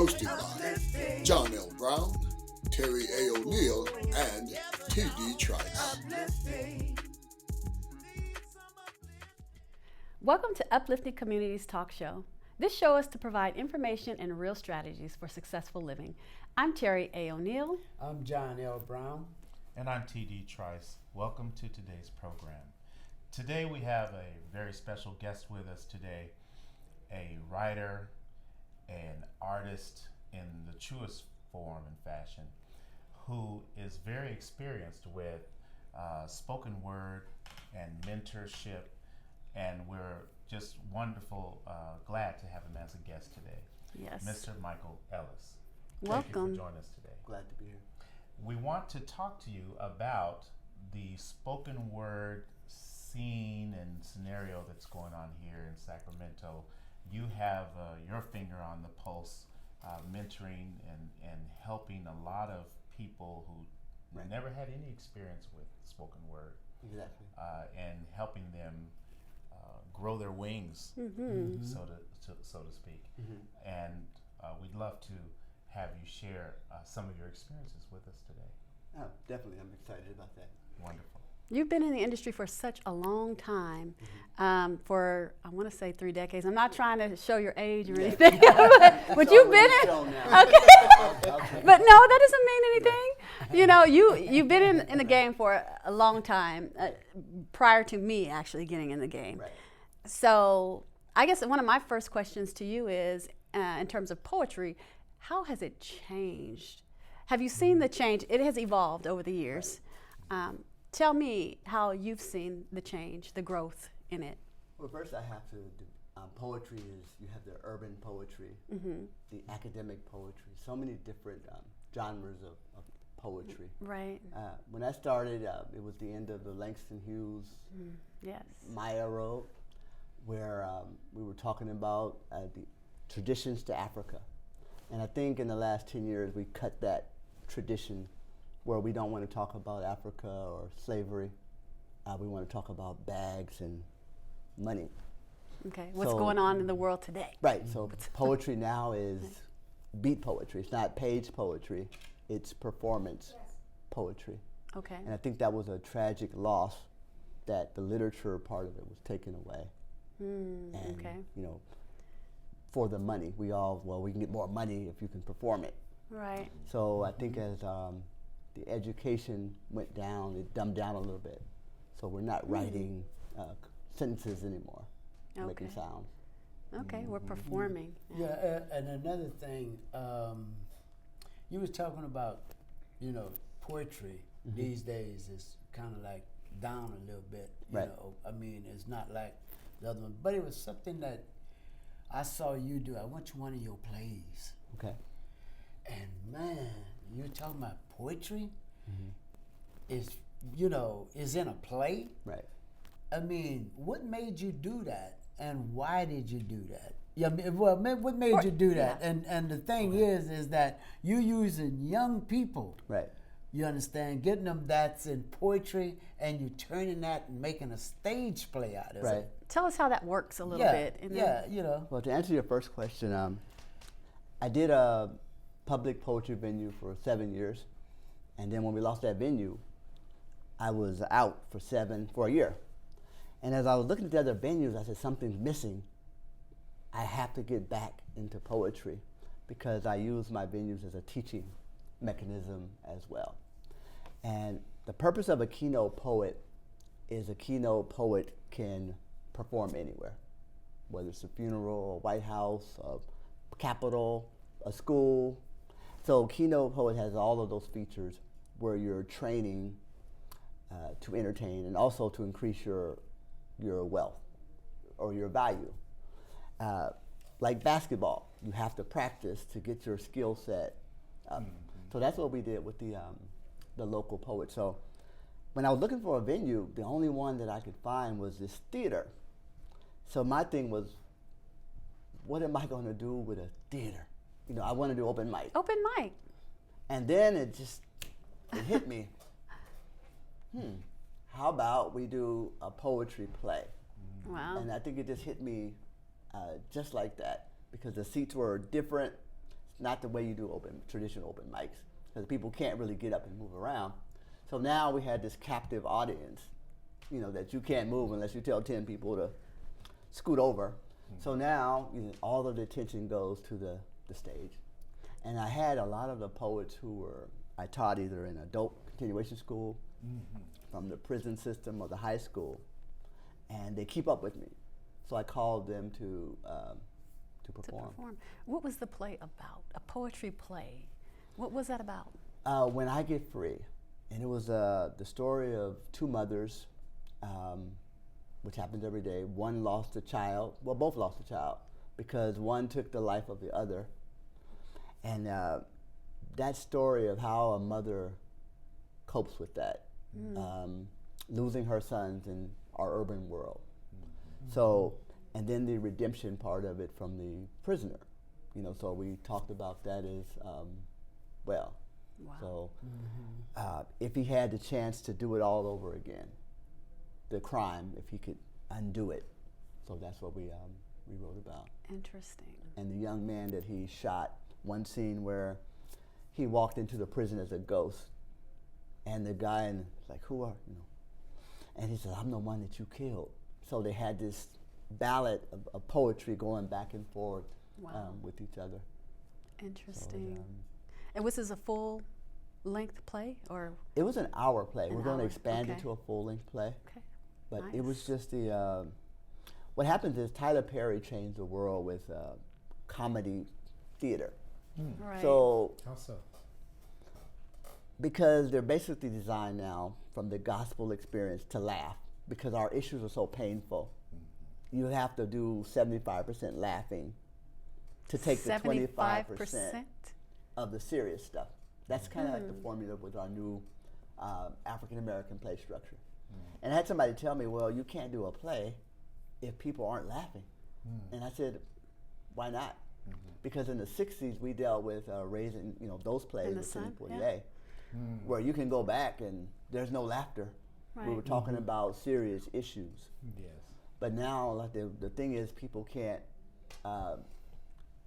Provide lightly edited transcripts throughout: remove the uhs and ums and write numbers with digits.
hosted by John L. Brown, Terry A. O'Neill, and T.D. Trice. Welcome to Uplifting Communities Talk Show. This show is to provide information and real strategies for successful living. I'm Terry A. O'Neill. I'm John L. Brown. And I'm T.D. Trice. Welcome to today's program. Today we have a very special guest with us today, a writer, an artist in the truest form and fashion, who is very experienced with spoken word and mentorship, and we're just glad to have him as a guest today. Yes. Mr. Michael Ellis. Welcome. Thank you for joining us today. Glad to be here. We want to talk to you about the spoken word scene and scenario that's going on here in Sacramento. You have your finger on the pulse, mentoring and helping a lot of people who never had any experience with spoken word. Exactly. And helping them grow their wings, so to speak. And we'd love to have you share some of your experiences with us today. Oh, definitely. I'm excited about that. Wonderful. You've been in the industry for such a long time, for I want to say 3 decades. I'm not trying to show your age or anything, but you've been in. Okay. But no, that doesn't mean anything. You know, you've been in the game for a long time, prior to me actually getting in the game. Right. So I guess one of my first questions to you is, in terms of poetry, how has it changed? Have you seen the change? It has evolved over the years. Tell me how you've seen the change, the growth in it. Well, first I have to do, poetry is, you have the urban poetry, the academic poetry, so many different genres of poetry. Right. When I started, it was the end of the Langston Hughes Yes. Maya Road, where we were talking about the traditions to Africa. And I think in the last 10 years, we cut that tradition where we don't want to talk about Africa or slavery. We want to talk about bags and money. Okay, what's So- going on in the world today? Right, so poetry now is beat poetry. It's not page poetry, it's performance poetry. Okay. And I think that was a tragic loss, that the literature part of it was taken away. And, okay. you know, for the money, we can get more money if you can perform it. Right. So I think as the education went down, it dumbed down a little bit. So we're not writing sentences anymore, making Okay. sounds. Okay, we're performing. Yeah, and another thing, you was talking about, poetry these days is kind of like down a little bit. You Right. know, I mean, it's not like the other one, but it was something that I saw you do. I went to one of your plays, Okay. and man, you're talking about poetry. Is is in a play. Right. I mean, what made you do that, and why did you do that? Yeah, what made you do that? Yeah. And the thing is that you're using young people. Right. You understand, getting them that's in poetry, and you turning that and making a stage play out of Right. it. Tell us how that works a little bit. And then- Yeah. Well, to answer your first question, I did a public poetry venue for 7 years, and then when we lost that venue, I was out for a year. And as I was looking at the other venues, I said, something's missing. I have to get back into poetry, because I use my venues as a teaching mechanism as well. And the purpose of a keynote poet is a keynote poet can perform anywhere, whether it's a funeral, a White House, a Capitol, a school. So keynote poet has all of those features where you're training to entertain and also to increase your wealth or your value. Like basketball, you have to practice to get your skill set up. So that's what we did with the local poet. So when I was looking for a venue, the only one that I could find was this theater. So my thing was, what am I going to do with a theater? I want to do open mic. Open mic. And then it hit me. How about we do a poetry play? Wow. And I think it just hit me just like that, because the seats were different. not the way you do traditional open mics, because people can't really get up and move around. So now we had this captive audience, you know, that you can't move unless you tell 10 people to scoot over. So now, you know, all of the attention goes to the stage. And I had a lot of the poets I taught either in adult continuation school, from the prison system or the high school, and they keep up with me. So I called them to perform. What was the play about? A poetry play. What was that about? When I Get Free. And it was the story of two mothers, which happens every day. One lost a child, well, both lost a child, because one took the life of the other. And that story of how a mother copes with that, losing her sons in our urban world. So, and then the redemption part of it from the prisoner. You know, so we talked about that as well. Wow. So if he had the chance to do it all over again, the crime, if he could undo it. So that's what we wrote about. Interesting. And the young man that he shot, one scene where he walked into the prison as a ghost, and the guy and like, who are you? And he said, I'm the one that you killed. So they had this ballad of poetry going back and forth with each other. Interesting. So, and was this a full-length play, or? It was an hour play. We're going to expand it to a full-length play. Okay. But it was just what happens is Tyler Perry changed the world with comedy theater. Right. So, how so? Because they're basically designed now from the gospel experience to laugh, because our issues are so painful. You have to do 75% laughing to take the 25% of the serious stuff. That's kind of like the formula with our new African-American play structure. And I had somebody tell me, well, you can't do a play if people aren't laughing. And I said, why not? Because in the 60s, we dealt with raising, you know, those plays with Sidney Poitier, where you can go back and there's no laughter. Right. We were talking about serious issues. Yes. But now, like the thing is, people can't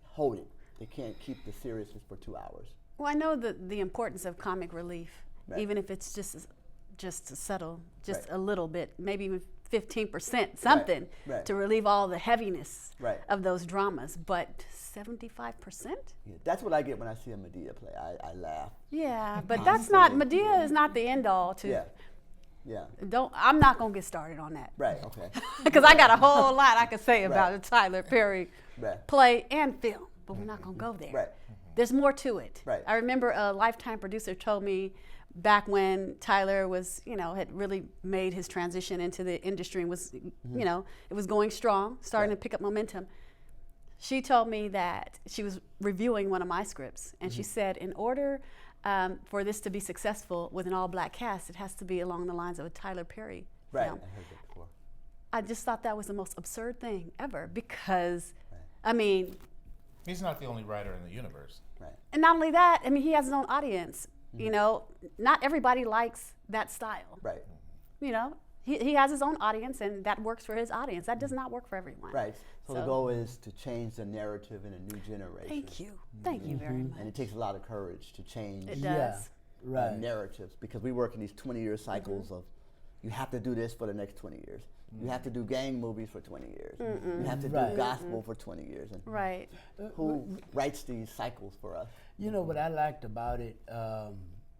hold it. They can't keep the seriousness for 2 hours. Well, I know the importance of comic relief, even if it's just subtle, just a little bit, maybe even 15%, something to relieve all the heaviness of those dramas. But 75%? Yeah, that's what I get when I see a Medea play. I laugh. Yeah, but that's not, Medea is not the end all to. Yeah. I'm not gonna get started on that. Right. Okay. Because I got a whole lot I could say about the Tyler Perry play and film, but we're not gonna go there. Right. There's more to it. Right. I remember a Lifetime producer told me back when Tyler was, had really made his transition into the industry and was, it was going strong, starting to pick up momentum. She told me that she was reviewing one of my scripts, and she said, in order for this to be successful with an all-black cast, it has to be along the lines of a Tyler Perry film. I heard that before. I just thought that was the most absurd thing ever, because, I mean, he's not the only writer in the universe. Right. And not only that, I mean, he has his own audience. Not everybody likes that style. Right. He has his own audience, and that works for his audience. That does not work for everyone. Right. So the goal is to change the narrative in a new generation. Thank you. Thank you very much. And it takes a lot of courage to change narratives, because we work in these 20-year cycles of, you have to do this for the next 20 years. You have to do gang movies for 20 years. You have to do gospel for 20 years. And who writes these cycles for us? You know what I liked about it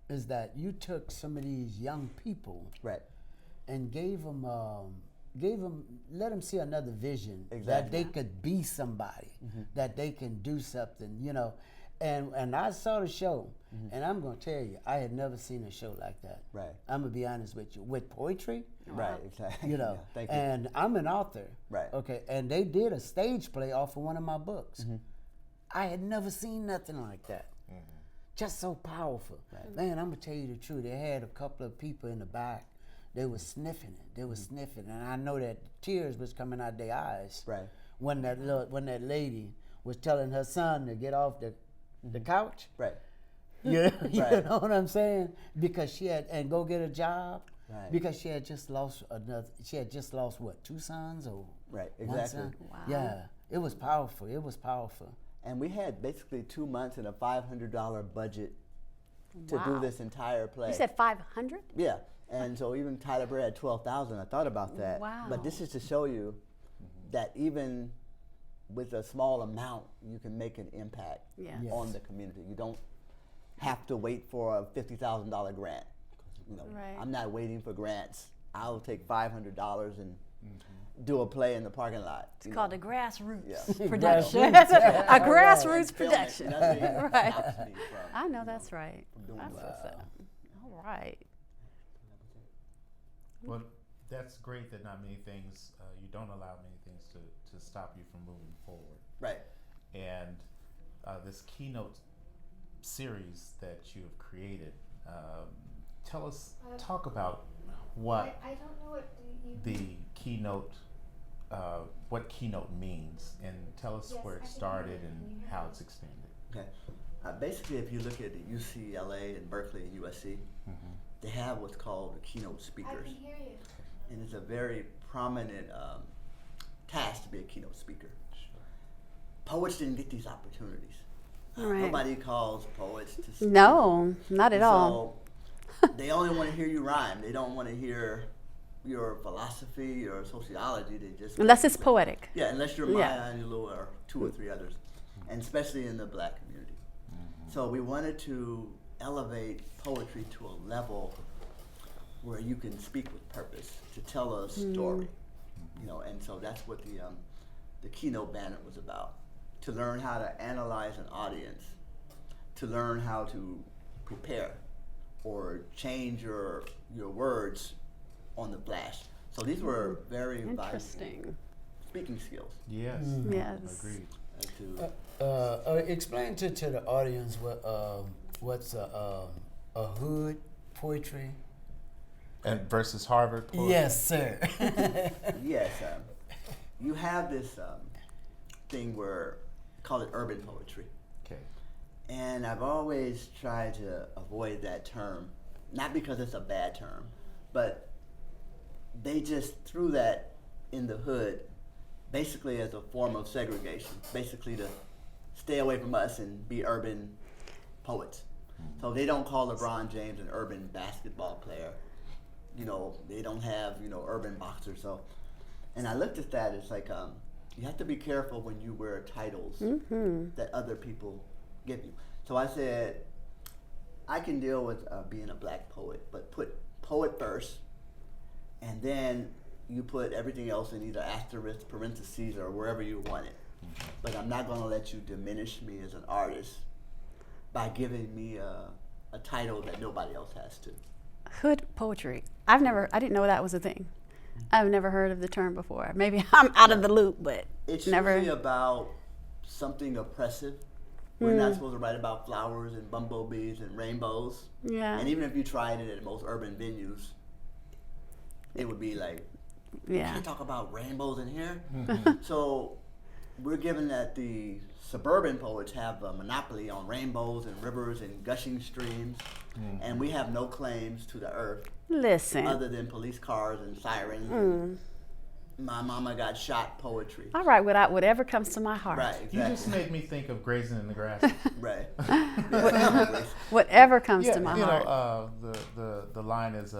is that you took some of these young people and let them see another vision, that they could be somebody, that they can do something, And I saw the show, and I'm going to tell you, I had never seen a show like that. Right. I'm going to be honest with you. With poetry. Right, exactly. Thank you. And I'm an author. Right. Okay, and they did a stage play off of one of my books. I had never seen nothing like that. Just so powerful. Right. Man, I'm going to tell you the truth. They had a couple of people in the back. They were sniffing it. They were sniffing, and I know that tears was coming out their eyes. Right. When that lady was telling her son to get off the couch. Right. You know what I'm saying? Because she had, and go get a job. Right. Because she had just lost what, 2 sons or right, one exactly. son? Wow. Yeah, it was powerful. It was powerful. And we had basically 2 months and a $500 budget to do Wow. this entire play. You said 500? Yeah, and so even Tyler Perry had 12,000. I thought about that. Wow. But this is to show you that even with a small amount, you can make an impact Yes. Yes. on the community. You don't have to wait for a $50,000 grant. You know, Right. I'm not waiting for grants. I'll take $500 and do a play in the parking lot. It's called a grassroots Yeah. production. Grassroots. A grassroots Film it. production. Nothing Right. stops me from, I know that's right. doing That's that. what's up. All right. Well, that's great that not many things, you don't allow many things to stop you from moving forward. Right. And this Keynote Series that you have created, talk about what I don't know what you. the Keynote, what Keynote means, and tell us Yes, where I it can started hear you. and Can you hear how me? it's expanded. Okay. Basically, if you look at the UCLA and Berkeley and USC, they have what's called the keynote I speakers. can hear you. And it's a very prominent task to be a keynote speaker. Poets didn't get these opportunities. Right. Nobody calls poets to speak. No, not at all. So they only want to hear you rhyme. They don't want to hear your philosophy or sociology. They just Unless it's poetic. yeah, unless you're Yeah. Maya Angelou or two or three others, and especially in the Black community. So we wanted to elevate poetry to a level where you can speak with purpose, to tell a story, you know. And so that's what the keynote banner was about: to learn how to analyze an audience, to learn how to prepare, or change your words on the flash. So these were very valuable Interesting. speaking skills. Yes. Yes. Agreed. To Explain to the audience what's a hood poetry. And versus Harvard poetry. Yes, sir. yes, you have this thing where call it urban poetry, Okay. and I've always tried to avoid that term, not because it's a bad term, but they just threw that in the hood basically as a form of segregation, basically to stay away from us and be urban poets. So they don't call LeBron James an urban basketball player. You know, they don't have, you know, urban boxers. So, and I looked at that, it's like you have to be careful when you wear titles that other people give you. So I said, I can deal with being a Black poet, but put poet first, and then you put everything else in either asterisk, parentheses, or wherever you want it. But I'm not going to let you diminish me as an artist by giving me a title that nobody else has to. Hood poetry. I didn't know that was a thing. I've never heard of the term before. Maybe I'm out of the loop, but It's never. usually about something oppressive. We're not supposed to write about flowers and bumblebees and rainbows. Yeah. And even if you tried it at most urban venues, it would be like, you Yeah. can't talk about rainbows in here. So we're given that the suburban poets have a monopoly on rainbows and rivers and gushing streams, and we have no claims to the earth Listen. other than police cars and sirens. And my mama got shot poetry. All right, whatever comes to my heart. Right, You exactly. just made me think of grazing in the grass. Right. Yeah, Whatever comes Yeah, to my you heart. know, the line is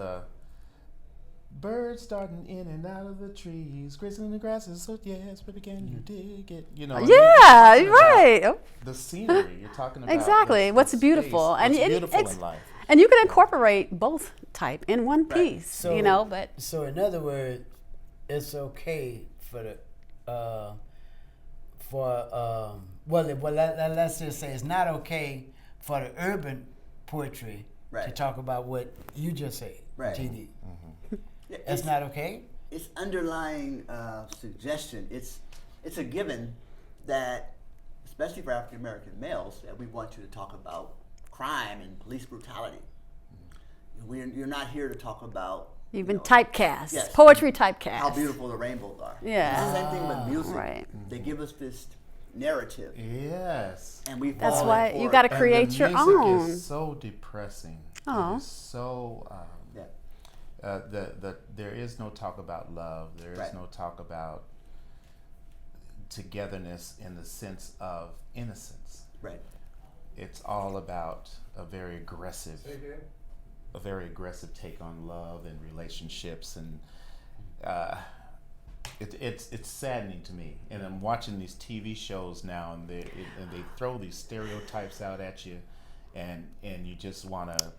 birds starting in and out of the trees, grazing in the grasses. So yes, but again, you dig it. You know. and you're Yeah, talking about right. Oh, The scenery you're talking about. exactly. the What's space, beautiful, what's and beautiful in life. and you can incorporate both type in one Right. piece. So- you know, but So in other words, it's okay for the let's just say it's not okay for the urban poetry to Right. talk about what you just said, Right. TD. Yeah, That's not okay. It's underlying suggestion. It's a given that, especially for African American males, that we want you to talk about crime and police brutality. You're not here to talk about you've been know, typecast. yes. Poetry typecast. how beautiful the rainbows are. Yeah. It's the same thing with music. Right. They give us this narrative, Yes. and we That's fall why for you it. got to And create the your music own. is so depressing. Aw. It is so. Yeah. There is no talk about love. There is Right. no talk about togetherness in the sense of innocence. Right. It's all about a very aggressive take on love and relationships, and it's saddening to me. And I'm watching these TV shows now, and they throw these stereotypes out at you, and you just want to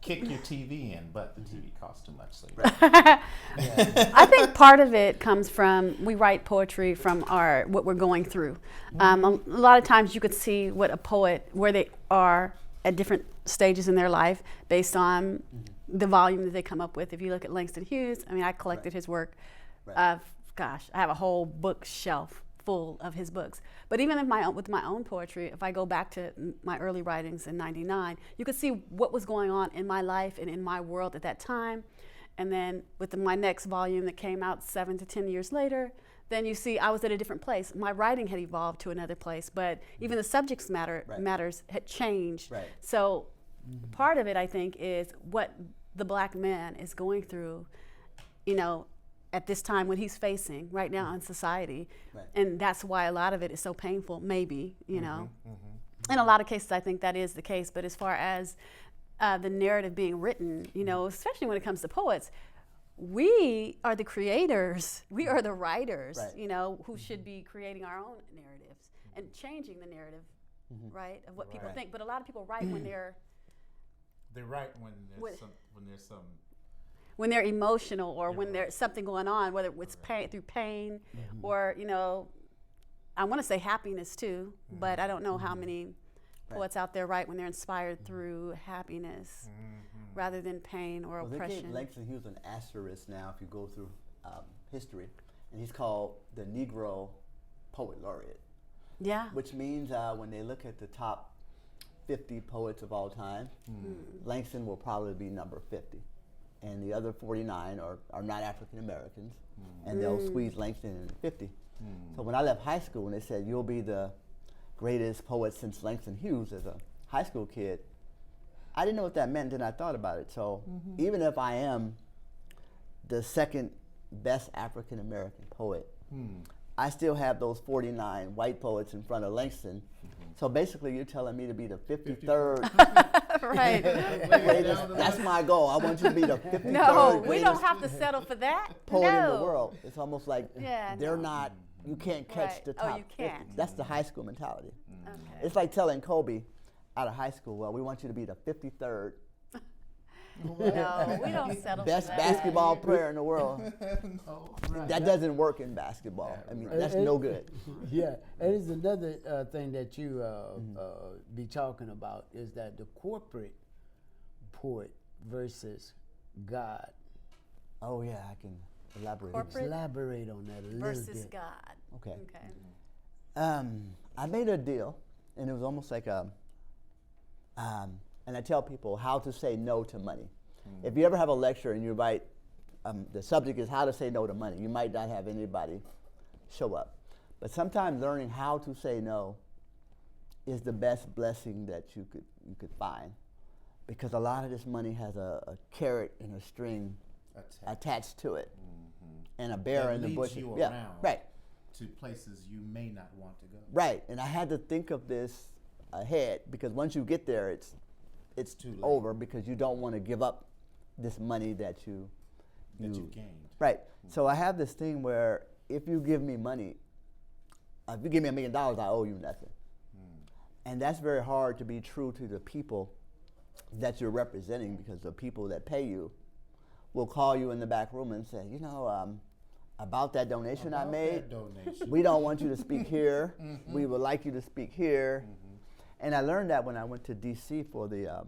kick your TV in, but the TV costs too much. So I think part of it comes from, we write poetry from what we're going through. A lot of times you could see what a poet, where they are at different stages in their life based on the volume that they come up with. If you look at Langston Hughes, I mean, I collected his work. Gosh, I have a whole bookshelf full of his books. But even with my own poetry, if I go back to my early writings in '99, you could see what was going on in my life and in my world at that time. And then with my next volume that came out 7 to 10 years later, then you see I was at a different place. My writing had evolved to another place, but even the subject matters had changed. Right. So part of it, I think, is what the black man is going through, at this time, what he's facing right now in society. Right. And that's why a lot of it is so painful, maybe, In a lot of cases, I think that is the case. But as far as the narrative being written, especially when it comes to poets, we are the creators, we are the writers, who should be creating our own narratives and changing the narrative, right, of what people think. But a lot of people write when they write when they're emotional, or when there's something going on, whether it's through pain, or I want to say happiness too, but I don't know how many poets out there write when they're inspired through happiness rather than pain or oppression. They gave Langston Hughes an asterisk now if you go through history, and he's called the Negro Poet Laureate. Yeah. Which means when they look at the top 50 poets of all time, Langston will probably be number 50. And the other 49 are not African Americans, and they'll squeeze Langston in 50. So when I left high school and they said, you'll be the greatest poet since Langston Hughes as a high school kid, I didn't know what that meant, and I thought about it. So even if I am the second best African American poet, I still have those 49 white poets in front of Langston. So basically you're telling me to be the 53rd right. greatest. That's my goal. I want you to be the 53rd No, we greatest don't have to settle for that. poet in the world. It's almost like they're no. not, you can't catch the top you can't. 50. That's the high school mentality. Okay. It's like telling Kobe out of high school, well, we want you to be the 53rd No, we don't settle best for that. basketball player in the world. That doesn't work in basketball. I mean, that's no good. Yeah, and it's another thing that you be talking about is that the corporate poet versus God. Oh yeah, I can elaborate. Corporate Elaborate on that a little bit. versus God. Okay. Okay. I made a deal, and it was almost like and I tell people how to say no to money. If you ever have a lecture and you write, the subject is how to say no to money, you might not have anybody show up. But sometimes learning how to say no is the best blessing that you could find, because a lot of this money has a carrot and a string attached to it, and a bear in the bush. You yeah, around right. To places you may not want to go. Right, and I had to think of this ahead, because once you get there, it's too late. over, because you don't want to give up this money that you gained. Right. So I have this thing where if you give me money, if you give me $1 million, I owe you nothing. And that's very hard to be true to the people that you're representing, because the people that pay you will call you in the back room and say, about that donation I made, we don't want you to speak here. We would like you to speak here. And I learned that when I went to D.C. for the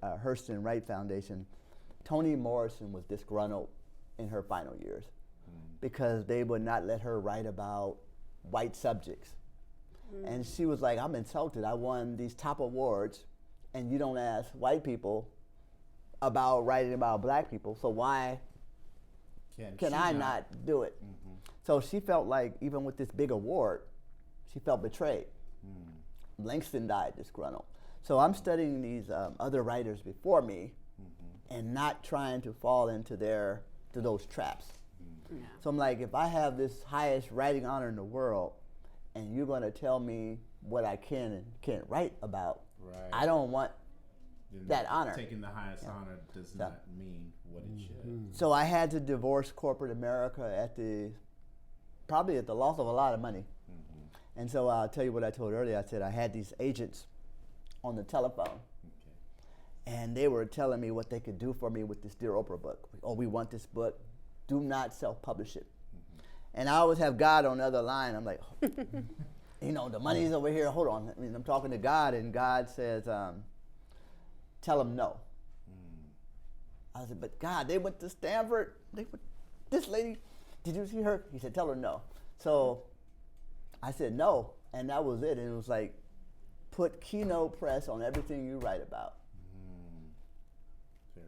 Hurston Wright Foundation. Toni Morrison was disgruntled in her final years because they would not let her write about white subjects. And she was like, I'm insulted. I won these top awards, and you don't ask white people about writing about black people, so why can I not do it? So she felt like, even with this big award, she felt betrayed. Langston died disgruntled. So I'm studying these other writers before me and not trying to fall into those traps. So I'm like, if I have this highest writing honor in the world, and you're going to tell me what I can and can't write about. Right. I don't want Then that honor. Taking the highest honor does not mean what it should. So I had to divorce corporate America probably at the loss of a lot of money. And so I'll tell you what I told earlier. I said I had these agents on the telephone, and they were telling me what they could do for me with this Dear Oprah book. Oh, we want this book. Do not self-publish it. And I always have God on the other line. I'm like, you know, the money's over here. Hold on. I mean, I'm talking to God, and God says, tell them no. I said, but God, they went to Stanford. This lady, did you see her? He said, tell her no. So I said no, and that was it. And it was like, put Keynote Press on everything you write about.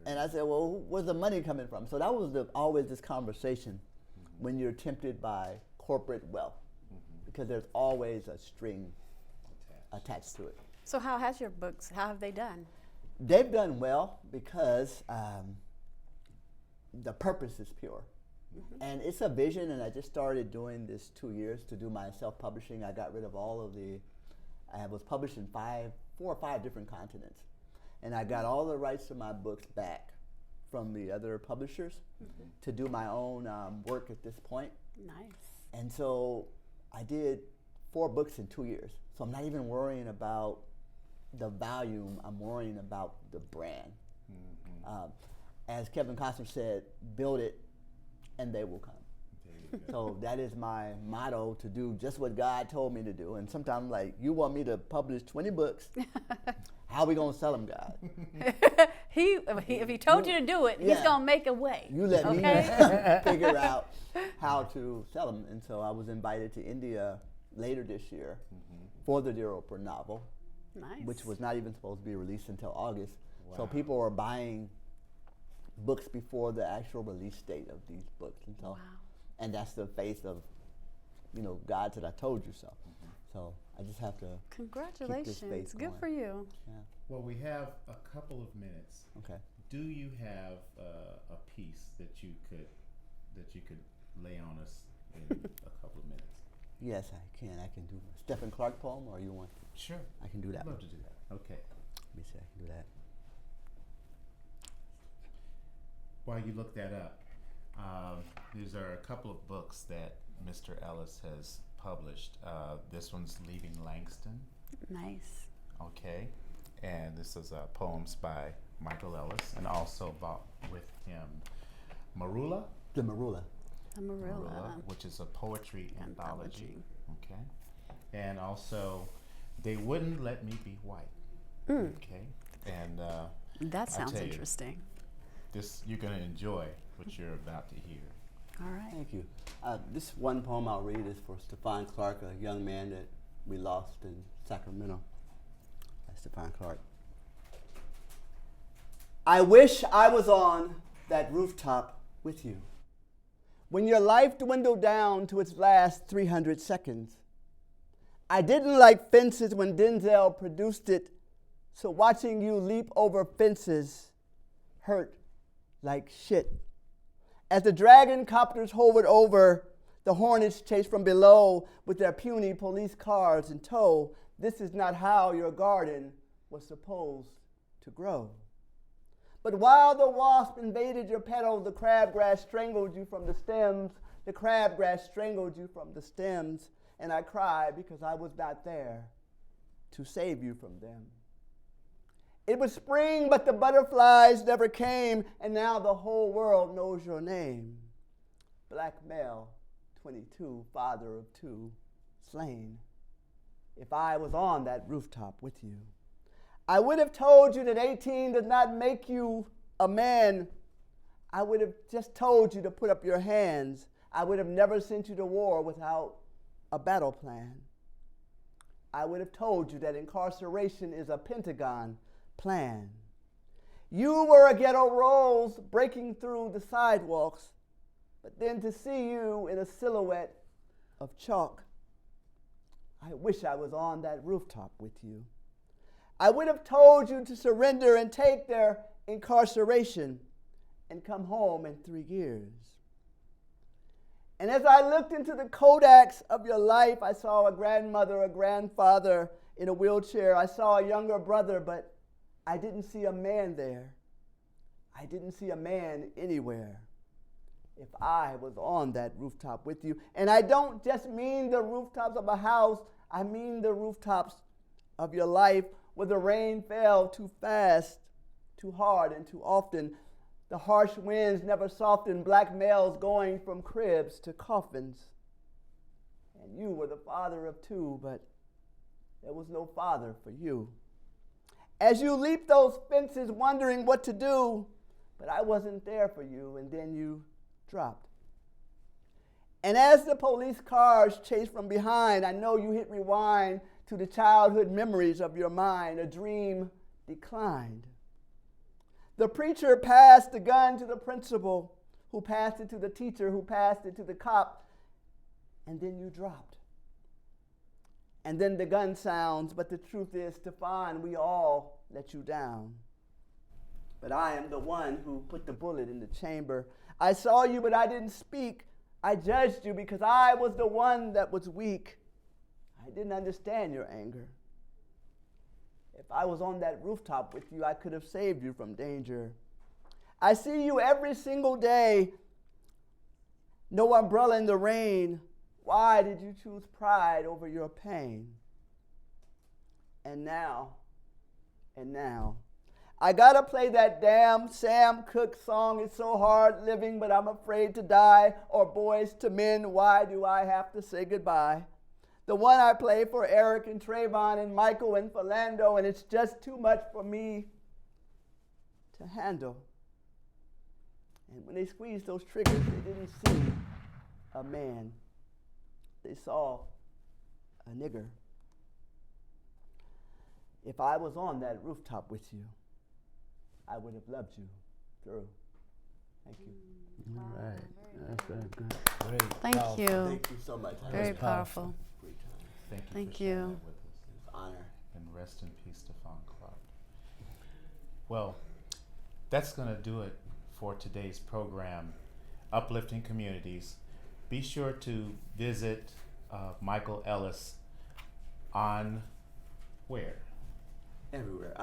And I said, well, where's the money coming from? So that was always this conversation when you're tempted by corporate wealth, because there's always a string attached to it. So how have they done? They've done well because the purpose is pure. And it's a vision, and I just started doing this 2 years to do my self-publishing. I got rid of I was published in 4 or 5 different continents. And I got all the rights to my books back from the other publishers to do my own work at this point. Nice. And so I did 4 books in 2 years. So I'm not even worrying about the volume, I'm worrying about the brand. As Kevin Costner said, build it and they will come. So that is my motto, to do just what God told me to do. And sometimes like, you want me to publish 20 books, how are we going to sell them, God? If he told you to do it, he's going to make a way. You let me figure out how to sell them. And so I was invited to India later this year for the Dear Oprah novel, which was not even supposed to be released until August. Wow. So people were buying books before the actual release date of these books. And so, and that's the faith of, God said, I told you so. So I just have to Congratulations. keep this faith Good going. for you. Yeah. Well, we have a couple of minutes. Okay. Do you have a piece that you could lay on us in a couple of minutes? Yes, I can. I can do a Stephen Clark poem, or you want? Sure. I can do that. I'd love to do that. Okay. Let me see. I can do that. While you look that up, these are a couple of books that Mr. Ellis has published. This one's Leaving Langston. Nice. Okay. And this is poems by Michael Ellis, and also brought with him Marula. The Marula. The Marilla. Which is a poetry anthology. Okay. And also, They Wouldn't Let Me Be White. Okay. And that sounds interesting. This, you're going to enjoy what you're about to hear. All right. Thank you. This one poem I'll read is for Stephen Clark, a young man that we lost in Sacramento. Stephen Clark. I wish I was on that rooftop with you, when your life dwindled down to its last 300 seconds. I didn't like fences when Denzel produced it, so watching you leap over fences hurt like shit. As the dragon copters hovered over, the hornets chased from below with their puny police cars in tow. This is not how your garden was supposed to grow. But while the wasp invaded your petals, the crabgrass strangled you from the stems. The crabgrass strangled you from the stems, and I cried because I was not there to save you from them. It was spring, but the butterflies never came, and now the whole world knows your name. Black male, 22, father of 2, slain. If I was on that rooftop with you, I would have told you that 18 does not make you a man. I would have just told you to put up your hands. I would have never sent you to war without a battle plan. I would have told you that incarceration is a Pentagon plan. You were a ghetto rose breaking through the sidewalks, but then to see you in a silhouette of chalk, I wish I was on that rooftop with you. I would have told you to surrender and take their incarceration and come home in 3 years. And as I looked into the Kodaks of your life, I saw a grandmother, a grandfather in a wheelchair. I saw a younger brother, but I didn't see a man there. I didn't see a man anywhere. If I was on that rooftop with you, and I don't just mean the rooftops of a house, I mean the rooftops of your life where the rain fell too fast, too hard, and too often. The harsh winds never softened, black males going from cribs to coffins. And you were the father of two, but there was no father for you. As you leaped those fences wondering what to do, but I wasn't there for you, and then you dropped. And as the police cars chased from behind, I know you hit rewind to the childhood memories of your mind. A dream declined. The preacher passed the gun to the principal, who passed it to the teacher, who passed it to the cop, and then you dropped. And then the gun sounds, but the truth is, Stefan, we all let you down. But I am the one who put the bullet in the chamber. I saw you, but I didn't speak. I judged you because I was the one that was weak. I didn't understand your anger. If I was on that rooftop with you, I could have saved you from danger. I see you every single day. No umbrella in the rain. Why did you choose pride over your pain? And now, I gotta play that damn Sam Cooke song. It's so hard living, but I'm afraid to die. Or Boys to Men, why do I have to say goodbye? The one I play for Eric and Trayvon and Michael and Philando, and it's just too much for me to handle. And when they squeezed those triggers, they didn't see a man. They saw a nigger. If I was on that rooftop with you, I would have loved you through. Thank you. All right. That's very good. Great. Thank you. Thank you so much. Very powerful. Great time. Thank you Thank for sharing you. that with us. It's an honor. And rest in peace, Stefan Clark. Well, that's going to do it for today's program, Uplifting Communities. Be sure to visit Michael Ellis on where? Everywhere.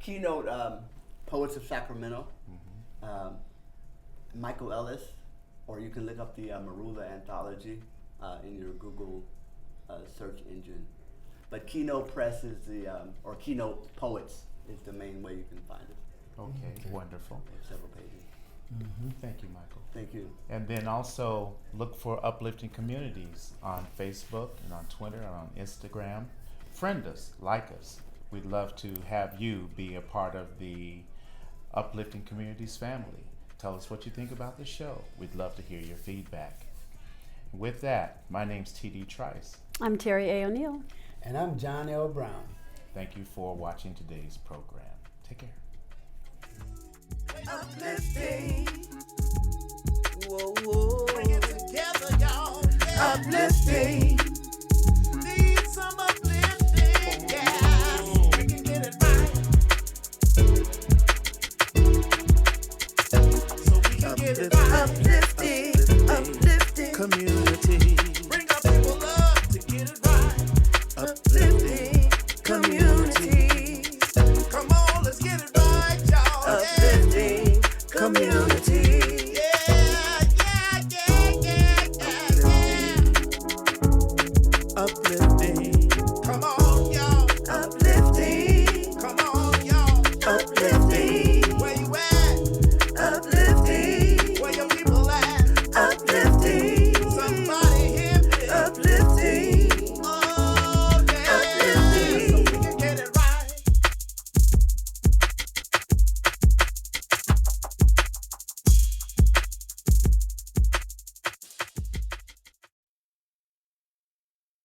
Keynote Poets of Sacramento. Michael Ellis, or you can look up the Marula Anthology in your Google search engine. But Keynote Press is the, or Keynote Poets is the main way you can find it. Okay, wonderful. They have several pages. Thank you, Michael. Thank you. And then also look for Uplifting Communities on Facebook and on Twitter and on Instagram. Friend us, like us. We'd love to have you be a part of the Uplifting Communities family. Tell us what you think about the show. We'd love to hear your feedback. With that, my name's T.D. Trice. I'm Terry A. O'Neill. And I'm John L. Brown. Thank you for watching today's program. Take care. Uplifting. Whoa, whoa. Bring it together, y'all. Yeah. Uplifting.